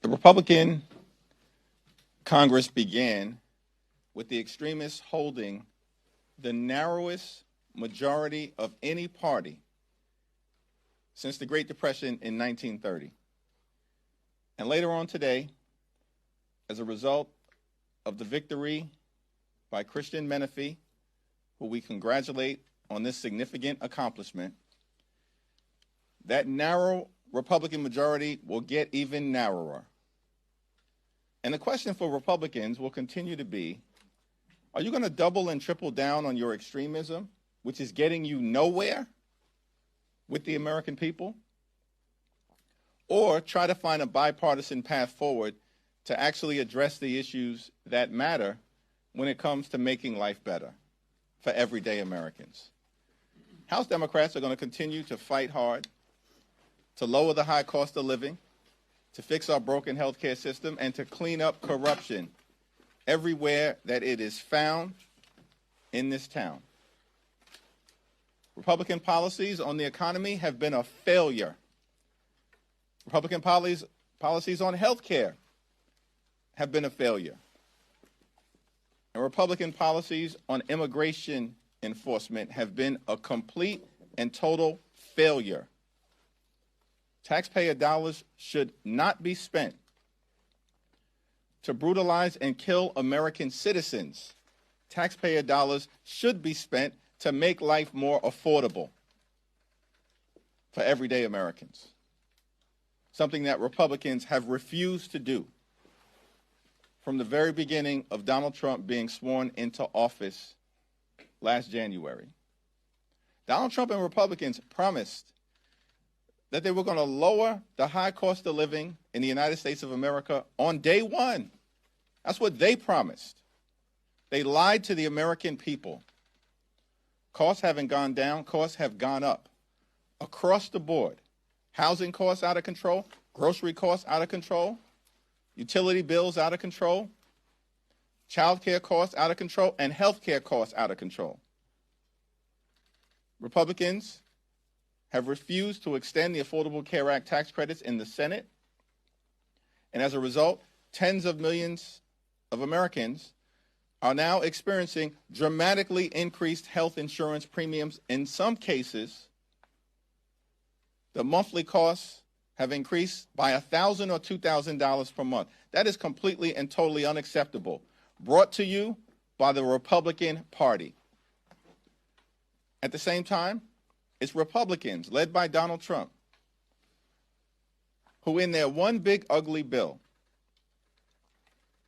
The Republican Congress began with the extremists holding the narrowest majority of any party since the Great Depression in 1930. And later on today, as a result of the victory by Christian Menifee, who we congratulate on this significant accomplishment, that narrow Republican majority will get even narrower. And the question for Republicans will continue to be, are you going to double and triple down on your extremism, which is getting you nowhere with the American people? Or try to find a bipartisan path forward to actually address the issues that matter when it comes to making life better for everyday Americans? House Democrats are going to continue to fight hard to lower the high cost of living, to fix our broken health care system, and to clean up corruption everywhere that it is found in this town. Republican policies on the economy have been a failure. Republican policies on health care have been a failure. And Republican policies on immigration enforcement have been a complete and total failure. Taxpayer dollars should not be spent to brutalize and kill American citizens. Taxpayer dollars should be spent to make life more affordable for everyday Americans, something that Republicans have refused to do from the very beginning of Donald Trump being sworn into office last January. Donald Trump and Republicans promised that they were going to lower the high cost of living in the United States of America on day one. That's what they promised. They lied to the American people. Costs haven't gone down, costs have gone up across the board. Housing costs out of control, grocery costs out of control, utility bills out of control, child care costs out of control, and health care costs out of control. Republicans have refused to extend the Affordable Care Act tax credits in the Senate, and as a result, tens of millions of Americans are now experiencing dramatically increased health insurance premiums. In some cases, the monthly costs have increased by $1,000 or $2,000 per month. That is completely and totally unacceptable. Brought to you by the Republican Party. At the same time, it's Republicans, led by Donald Trump, who in their one big ugly bill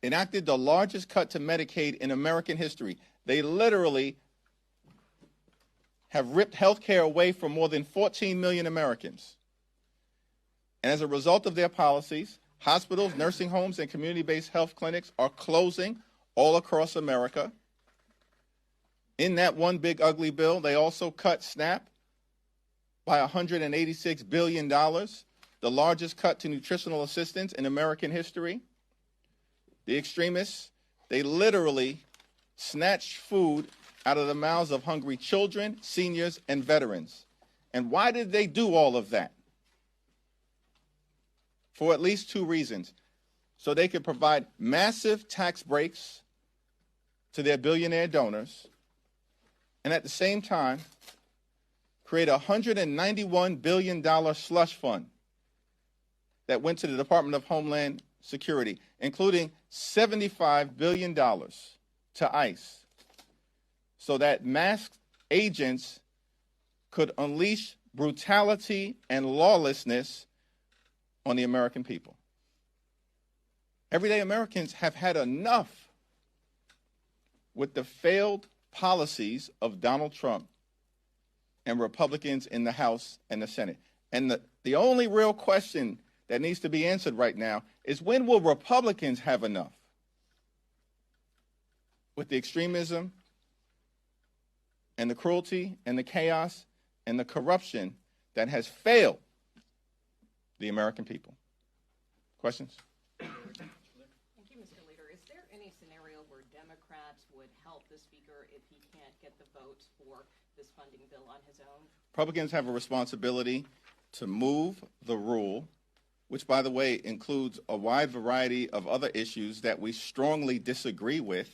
enacted the largest cut to Medicaid in American history. They literally have ripped health care away from more than 14 million Americans. And as a result of their policies, hospitals, nursing homes, and community-based health clinics are closing all across America. In that one big ugly bill, they also cut SNAP by $186 billion, the largest cut to nutritional assistance in American history. The extremists, they literally snatched food out of the mouths of hungry children, seniors, and veterans. And why did they do all of that? For at least two reasons. So they could provide massive tax breaks to their billionaire donors, and at the same time, create a $191 billion slush fund that went to the Department of Homeland Security, including $75 billion to ICE, so that masked agents could unleash brutality and lawlessness on the American people. Everyday Americans have had enough with the failed policies of Donald Trump and Republicans in the House and the Senate. And the only real question that needs to be answered right now is, when will Republicans have enough with the extremism and the cruelty and the chaos and the corruption that has failed the American people? Questions? Thank you, Mr. Leader. Is there any scenario where Democrats would help the Speaker if he can't get the votes for this funding bill on his own? Republicans have a responsibility to move the rule which, by the way, includes a wide variety of other issues that we strongly disagree with,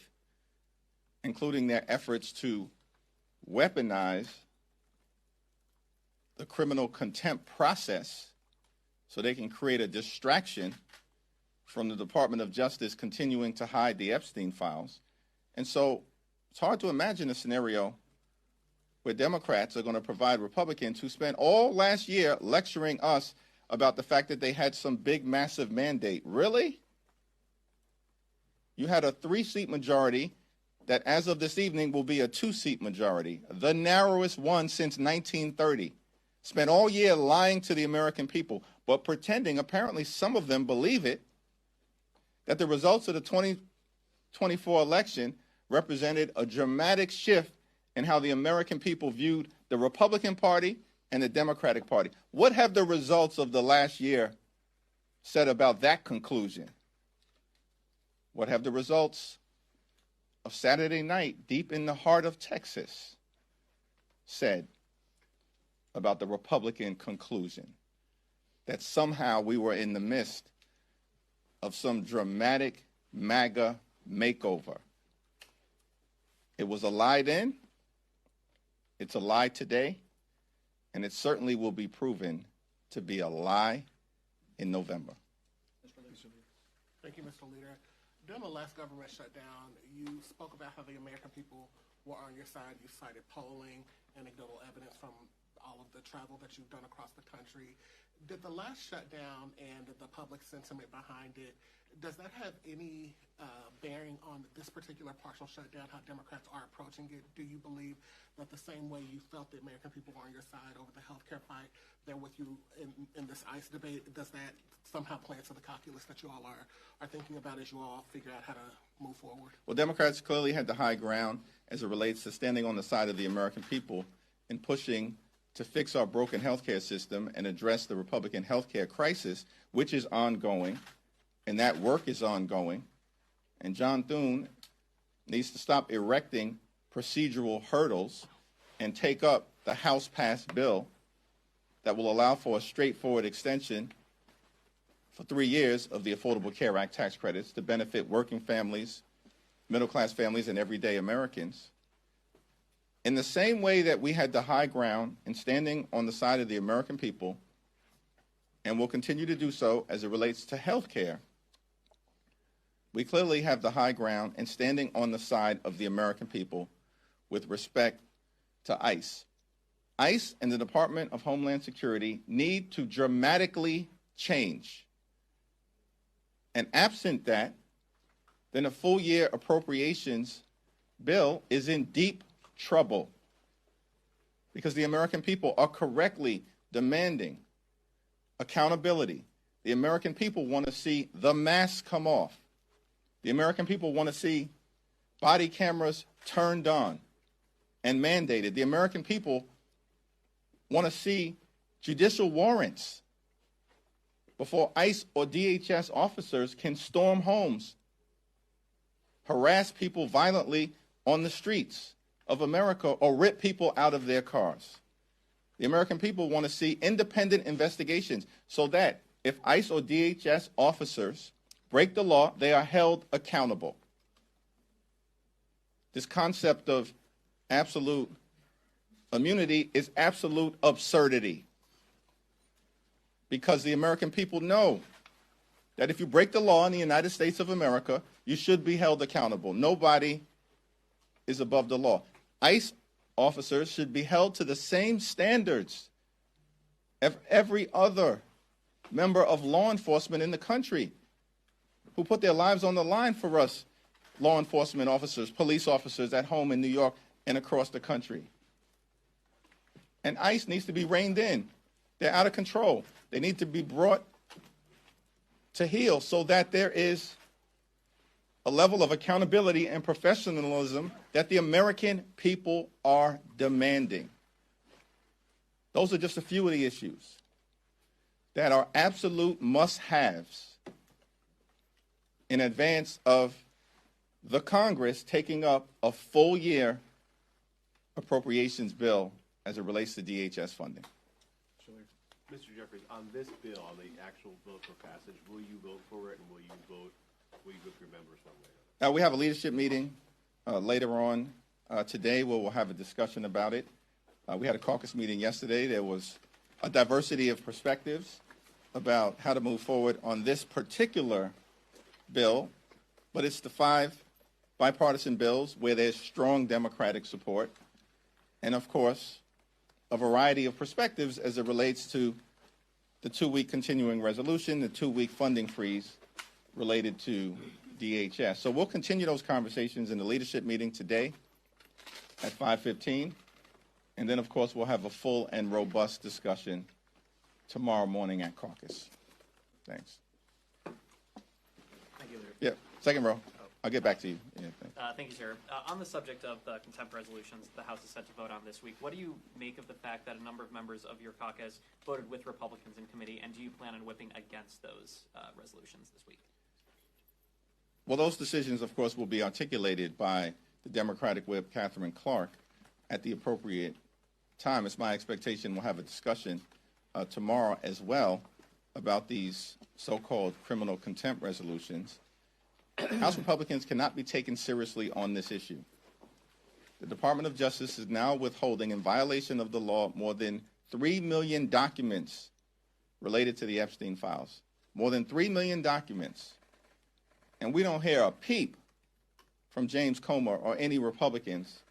including their efforts to weaponize the criminal contempt process so they can create a distraction from the Department of Justice continuing to hide the Epstein files. And so it's hard to imagine a scenario where Democrats are going to provide Republicans who spent all last year lecturing us about the fact that they had some big, massive mandate. Really? You had a 3-seat majority that as of this evening will be a 2-seat majority, the narrowest one since 1930. Spent all year lying to the American people, but pretending, apparently some of them believe it, that the results of the 2024 election represented a dramatic shift in how the American people viewed the Republican Party and the Democratic Party. What have the results of the last year said about that conclusion? What have the results of Saturday night, deep in the heart of Texas, said about the Republican conclusion? That somehow we were in the midst of some dramatic MAGA makeover. It was a lie then, it's a lie today, and it certainly will be proven to be a lie in November. Thank you, Mr. Leader. During the last government shutdown, you spoke about how the American people were on your side. You cited polling, anecdotal evidence from all of the travel that you've done across the country. Did the last shutdown and the public sentiment behind it, does that have any bearing on this particular partial shutdown, how Democrats are approaching it? Do you believe that the same way you felt the American people were on your side over the healthcare fight, they're with you in this ICE debate? Does that somehow play into the calculus that you all are thinking about as you all figure out how to move forward? Well, Democrats clearly had the high ground as it relates to standing on the side of the American people and pushing to fix our broken healthcare system and address the Republican healthcare crisis, which is ongoing, and that work is ongoing. And John Thune needs to stop erecting procedural hurdles and take up the House-passed bill that will allow for a straightforward extension for 3 years of the Affordable Care Act tax credits to benefit working families, middle-class families, and everyday Americans. In the same way that we had the high ground in standing on the side of the American people, and will continue to do so as it relates to health care, we clearly have the high ground in standing on the side of the American people with respect to ICE. ICE and the Department of Homeland Security need to dramatically change. And absent that, then a full-year appropriations bill is in deep trouble, because the American people are correctly demanding accountability. The American people want to see the mask come off. The American people want to see body cameras turned on and mandated. The American people want to see judicial warrants before ICE or DHS officers can storm homes, harass people violently on the streets of America, or rip people out of their cars. The American people want to see independent investigations so that if ICE or DHS officers break the law, they are held accountable. This concept of absolute immunity is absolute absurdity, because the American people know that if you break the law in the United States of America, you should be held accountable. Nobody is above the law. ICE officers should be held to the same standards as every other member of law enforcement in the country who put their lives on the line for us, law enforcement officers, police officers at home in New York and across the country. And ICE needs to be reined in. They're out of control. They need to be brought to heel so that there is a level of accountability and professionalism that the American people are demanding. Those are just a few of the issues that are absolute must-haves in advance of the Congress taking up a full-year appropriations bill as it relates to DHS funding. Mr. Jeffries, on this bill, on the actual vote for passage, will you vote for it, and will you vote with your members one way or another? We have a leadership meeting later on today where we'll have a discussion about it. We had a caucus meeting yesterday. There was a diversity of perspectives about how to move forward on this particular bill, but it's the 5 bipartisan bills where there's strong Democratic support, and of course, a variety of perspectives as it relates to the 2-week continuing resolution, the 2-week funding freeze related to DHS. So we'll continue those conversations in the leadership meeting today at 5:15, and then of course we'll have a full and robust discussion tomorrow morning at caucus. Thanks. Thank you, Leader. Yeah, second row. I'll get back to you. Yeah, thanks. Thank you, sir. On the subject of the contempt resolutions the House is set to vote on this week, what do you make of the fact that a number of members of your caucus voted with Republicans in committee, and do you plan on whipping against those resolutions this week? Well, those decisions, of course, will be articulated by the Democratic whip, Catherine Clark, at the appropriate time. It's my expectation we'll have a discussion tomorrow as well about these so-called criminal contempt resolutions. House Republicans cannot be taken seriously on this issue. The Department of Justice is now withholding, in violation of the law, more than 3 million documents related to the Epstein files. More than 3 million documents. And we don't hear a peep from James Comer or any Republicans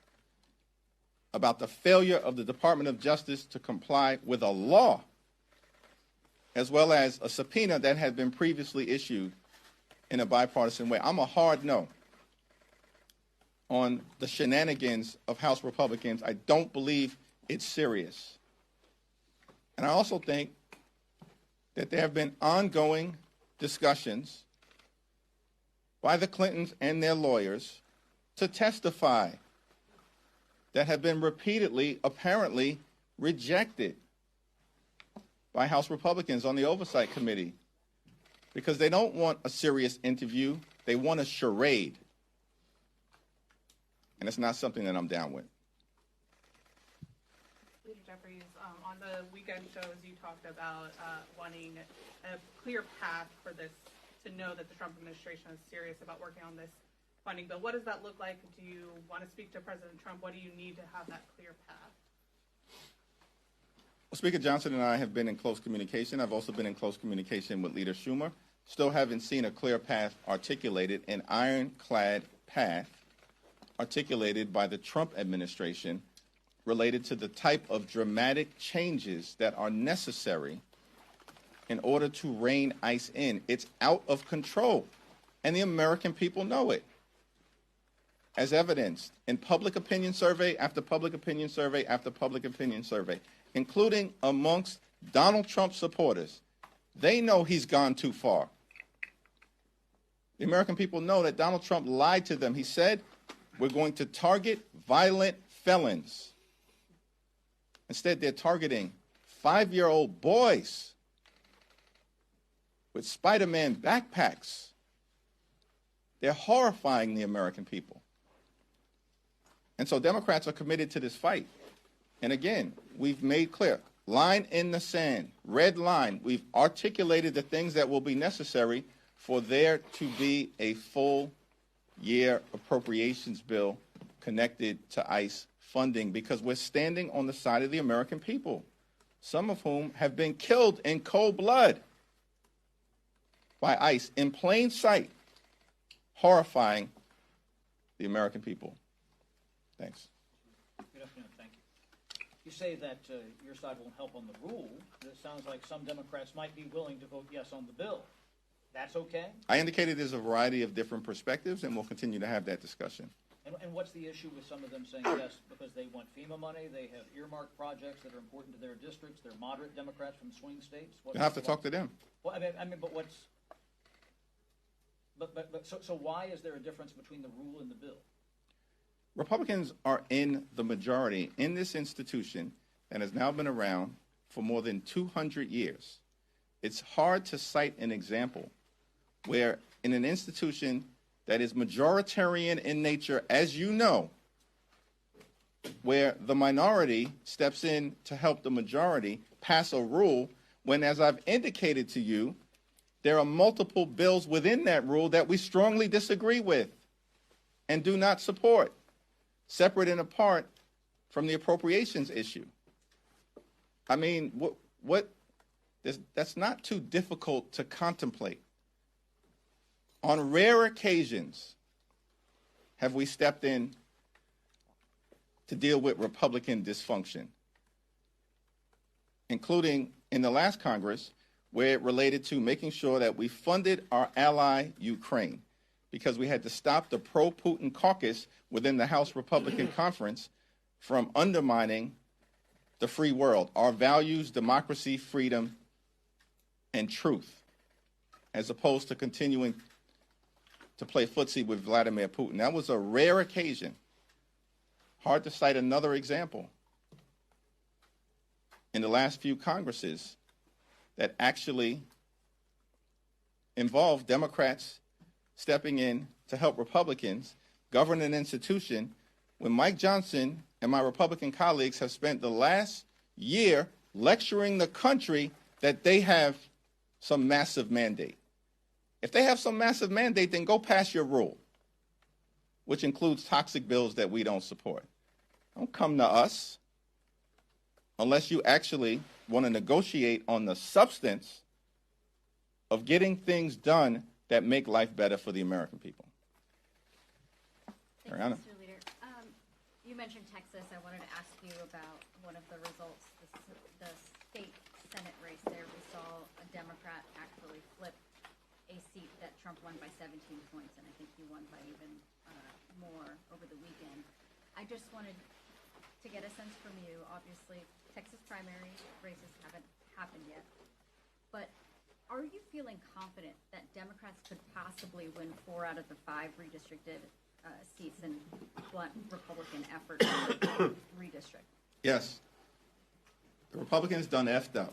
about the failure of the Department of Justice to comply with a law, as well as a subpoena that had been previously issued in a bipartisan way. I'm a hard no on the shenanigans of House Republicans. I don't believe it's serious. And I also think that there have been ongoing discussions by the Clintons and their lawyers to testify that have been repeatedly, apparently, rejected by House Republicans on the Oversight Committee, because they don't want a serious interview. They want a charade. And it's not something that I'm down with. Leader Jeffries, on the weekend shows, you talked about wanting a clear path for this, to know that the Trump administration is serious about working on this funding bill. What does that look like? Do you want to speak to President Trump? What do you need to have that clear path? Well, Speaker Johnson and I have been in close communication. I've also been in close communication with Leader Schumer. Still haven't seen a clear path articulated, an ironclad path articulated by the Trump administration related to the type of dramatic changes that are necessary in order to rein ICE in. It's out of control, and the American people know it, as evidenced in public opinion survey after public opinion survey after public opinion survey, including amongst Donald Trump supporters. They know he's gone too far. The American people know that Donald Trump lied to them. He said, we're going to target violent felons. Instead, they're targeting 5-year-old boys with Spider-Man backpacks. They're horrifying the American people. And so Democrats are committed to this fight. And again, we've made clear, line in the sand, red line. We've articulated the things that will be necessary for there to be a full-year appropriations bill connected to ICE funding, because we're standing on the side of the American people, some of whom have been killed in cold blood by ICE in plain sight, horrifying the American people. Thanks. Good afternoon. Thank you. You say that your side won't help on the rule. It sounds like some Democrats might be willing to vote yes on the bill. That's okay? I indicated there's a variety of different perspectives, and we'll continue to have that discussion. And what's the issue with some of them saying yes because they want FEMA money, they have earmarked projects that are important to their districts, they're moderate Democrats from swing states? You'll have to talk to them. Well, but what's... So why is there a difference between the rule and the bill? Republicans are in the majority in this institution that has now been around for more than 200 years. It's hard to cite an example where in an institution that is majoritarian in nature, as you know, where the minority steps in to help the majority pass a rule when, as I've indicated to you, there are multiple bills within that rule that we strongly disagree with and do not support, separate and apart from the appropriations issue. I mean, that's not too difficult to contemplate. On rare occasions have we stepped in to deal with Republican dysfunction, including in the last Congress, where it related to making sure that we funded our ally, Ukraine, because we had to stop the pro-Putin caucus within the House Republican Conference from undermining the free world, our values, democracy, freedom, and truth, as opposed to continuing to play footsie with Vladimir Putin. That was a rare occasion. Hard to cite another example in the last few Congresses that actually involved Democrats stepping in to help Republicans govern an institution when Mike Johnson and my Republican colleagues have spent the last year lecturing the country that they have some massive mandate. If they have some massive mandate, then go pass your rule, which includes toxic bills that we don't support. Don't come to us unless you actually want to negotiate on the substance of getting things done that make life better for the American people. Thank you, Mr. Leader. You mentioned Texas. I wanted to ask you about one of the results, the state Senate race there. We saw a Democrat actually flip a seat that Trump won by 17 points, and I think he won by even more over the weekend. I just wanted to get a sense from you. Obviously, Texas primary races haven't happened yet, but are you feeling confident that Democrats could possibly win 4 out of the 5 redistricted seats and blunt Republican efforts to redistrict? Yes. The Republicans done effed up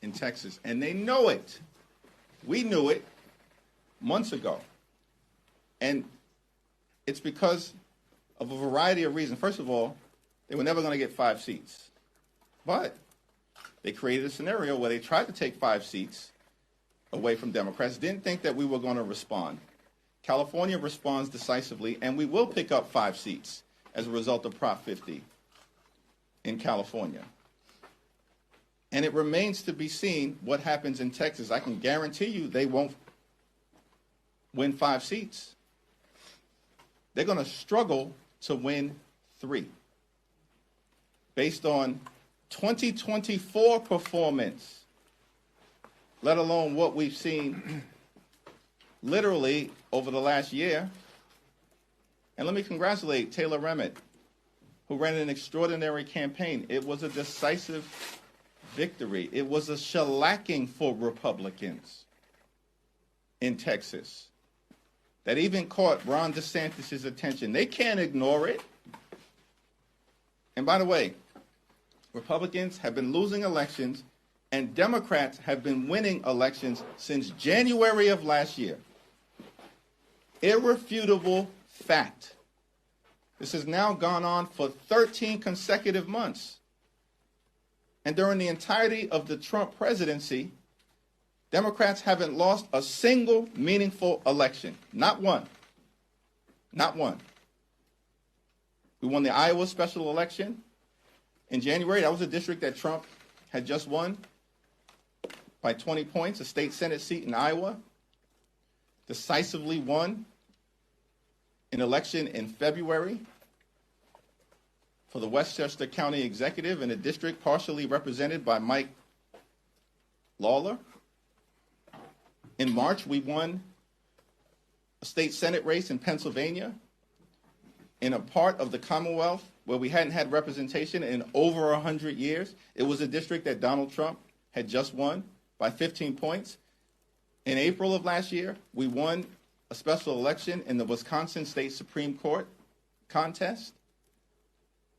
in Texas, and they know it. We knew it months ago. And it's because of a variety of reasons. First of all, they were never going to get 5 seats. But they created a scenario where they tried to take 5 seats away from Democrats, didn't think that we were going to respond. California responds decisively, and we will pick up 5 seats as a result of Prop 50 in California. And it remains to be seen what happens in Texas. I can guarantee you they won't win 5 seats. They're going to struggle to win 3 based on 2024 performance, let alone what we've seen literally over the last year. And let me congratulate Taylor Remmett, who ran an extraordinary campaign. It was a decisive victory. It was a shellacking for Republicans in Texas that even caught Ron DeSantis' attention. They can't ignore it. And by the way, Republicans have been losing elections and Democrats have been winning elections since January of last year. Irrefutable fact. This has now gone on for 13 consecutive months. And during the entirety of the Trump presidency, Democrats haven't lost a single meaningful election. Not one. Not one. We won the Iowa special election in January. That was a district that Trump had just won by 20 points, a state Senate seat in Iowa. Decisively won an election in February for the Westchester County Executive in a district partially represented by Mike Lawler. In March, we won a state Senate race in Pennsylvania in a part of the Commonwealth where we hadn't had representation in over 100 years. It was a district that Donald Trump had just won by 15 points. In April of last year, we won a special election in the Wisconsin State Supreme Court contest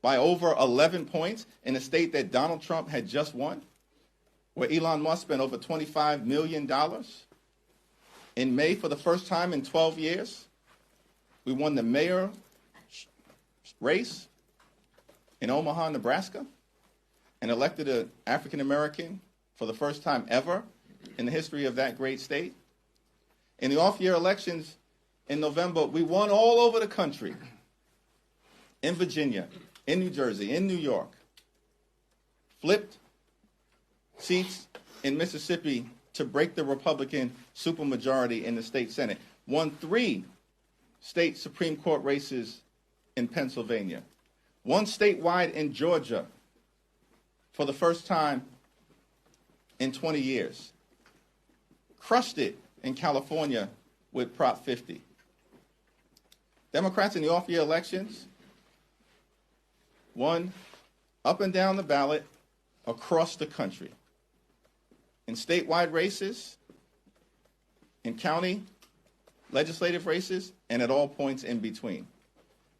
by over 11 points in a state that Donald Trump had just won, where Elon Musk spent over $25 million. In May, for the first time in 12 years, we won the mayor race in Omaha, Nebraska, and elected an African-American for the first time ever in the history of that great state. In the off-year elections in November, we won all over the country, in Virginia, in New Jersey, in New York, flipped seats in Mississippi to break the Republican supermajority in the state Senate, won 3 state Supreme Court races in Pennsylvania, won statewide in Georgia for the first time in 20 years, crushed it in California with Prop 50. Democrats in the off-year elections won up and down the ballot across the country, in statewide races, in county legislative races, and at all points in between.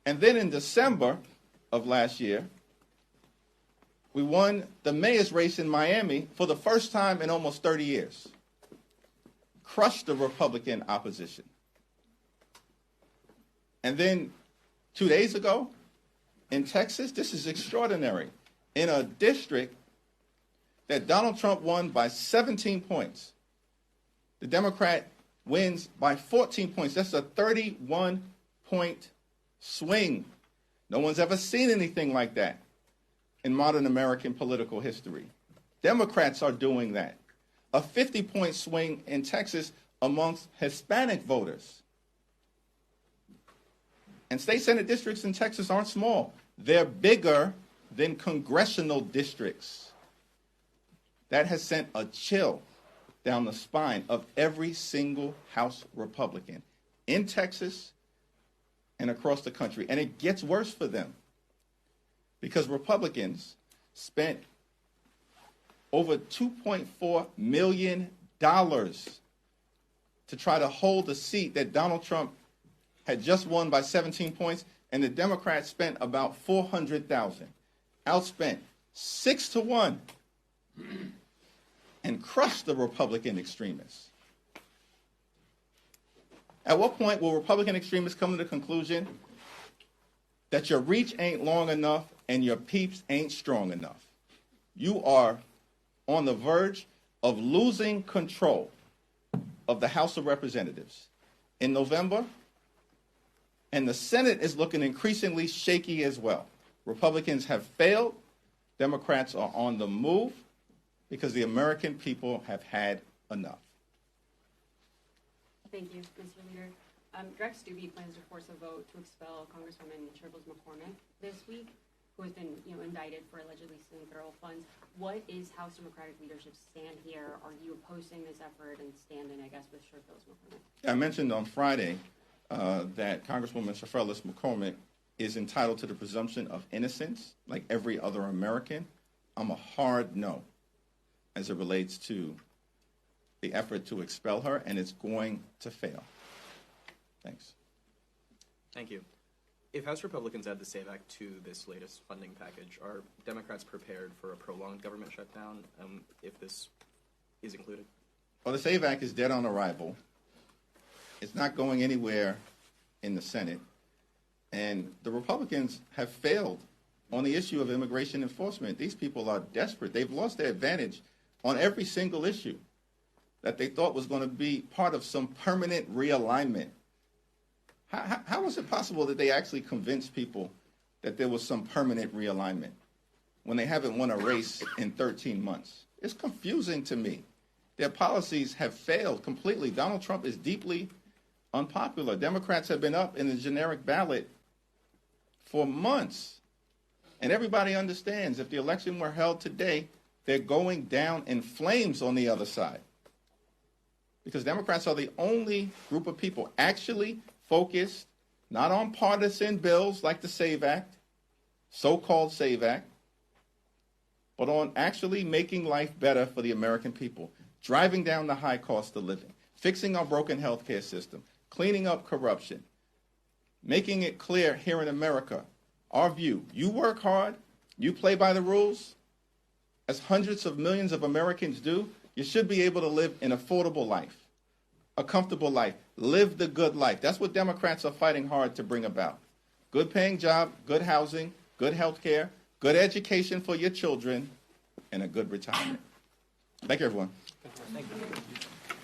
And then in December of last year, we won the mayor's race in Miami for the first time in almost 30 years. Crushed the Republican opposition. And then 2 days ago, in Texas, this is extraordinary. In a district that Donald Trump won by 17 points, the Democrat wins by 14 points. That's a 31-point swing. No one's ever seen anything like that in modern American political history. Democrats are doing that. A 50-point swing in Texas amongst Hispanic voters. And state Senate districts in Texas aren't small. They're bigger than congressional districts. That has sent a chill down the spine of every single House Republican in Texas and across the country. And it gets worse for them because Republicans spent over $2.4 million to try to hold a seat that Donald Trump had just won by 17 points, and the Democrats spent about $400,000, outspent 6-1, and crushed the Republican extremists. At what point will Republican extremists come to the conclusion that your reach ain't long enough and your peeps ain't strong enough? You are on the verge of losing control of the House of Representatives in November, and the Senate is looking increasingly shaky as well. Republicans have failed. Democrats are on the move because the American people have had enough. Thank you, Mr. Leader. Greg Stubbe plans to force a vote to expel Congresswoman Shirley McCormick this week, who has been indicted for allegedly stealing federal funds. What is House Democratic leadership's stand here? Are you opposing this effort and standing, I guess, with Shirley McCormick? I mentioned on Friday that Congresswoman Shirley McCormick is entitled to the presumption of innocence like every other American. I'm a hard no as it relates to the effort to expel her, and it's going to fail. Thanks. Thank you. If House Republicans add the SAVE Act to this latest funding package, are Democrats prepared for a prolonged government shutdown if this is included? Well, the SAVE Act is dead on arrival. It's not going anywhere in the Senate. And the Republicans have failed on the issue of immigration enforcement. These people are desperate. They've lost their advantage on every single issue that they thought was going to be part of some permanent realignment. How was it possible that they actually convinced people that there was some permanent realignment when they haven't won a race in 13 months? It's confusing to me. Their policies have failed completely. Donald Trump is deeply unpopular. Democrats have been up in the generic ballot for months. And everybody understands if the election were held today, they're going down in flames on the other side. Because Democrats are the only group of people actually focused not on partisan bills like the SAVE Act, so-called SAVE Act, but on actually making life better for the American people, driving down the high cost of living, fixing our broken healthcare system, cleaning up corruption, making it clear here in America, our view, you work hard, you play by the rules, as hundreds of millions of Americans do, you should be able to live an affordable life, a comfortable life, live the good life. That's what Democrats are fighting hard to bring about. Good paying job, good housing, good health care, good education for your children, and a good retirement. Thank you, everyone. Thank you.